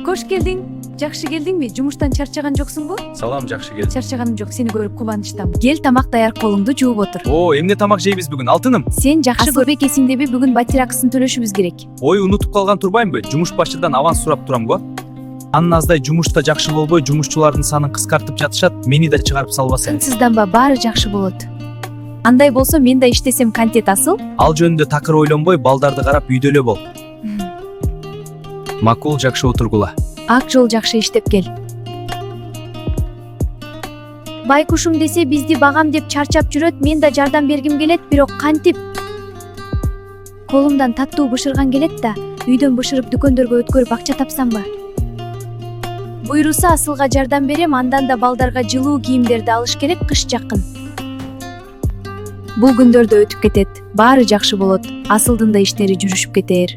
Кош келдиң. Жакшы келдиңби? Жумуштан чарчаган жоксуңбу? Салам, жакшы келдиң. Чарчаганым жок, сени көрүп кубанычтамын. Кел, тамак даяр, колуңду жууп отур. Эмне тамак жейбиз бүгүн, алтыным? Сен жакшы көрбек эсиңдеби, бүгүн батир акысын төлөшүбүз керек. Унутуп калган турбаймынбы? Жумуш башчыдан аванс сурап турам го. Анын аздай жумушта жакшы болбой, жумушчулардын санын кыскартып жатышат, мени да чыгарып салбаса. Сызданба, баары жакшы болот. Андай болсо мен да иштесем кантет асыл. Ал жөнүндө такыр ойлонбой, балдарды карап үйдө эле бол. Макул, жакшы отургула. Ак жол жакшы иштеп кел. Байкушум десе бизди багам деп чарчап жүрөт, мен да жардам бергим келет, бирок кантип? Колумдан таттуу бышырган келет да, үйдөн бышырып дүкөндөргө өткөрүп акча тапсамбы? Буйруса асылга жардам берем, андан да балдарга жылуу кийимдерди алыш керек, кыш жакын. Бул күндөр да өтүп кетет, баары жакшы болот, асылдын да иштери жүрүшүп кетер.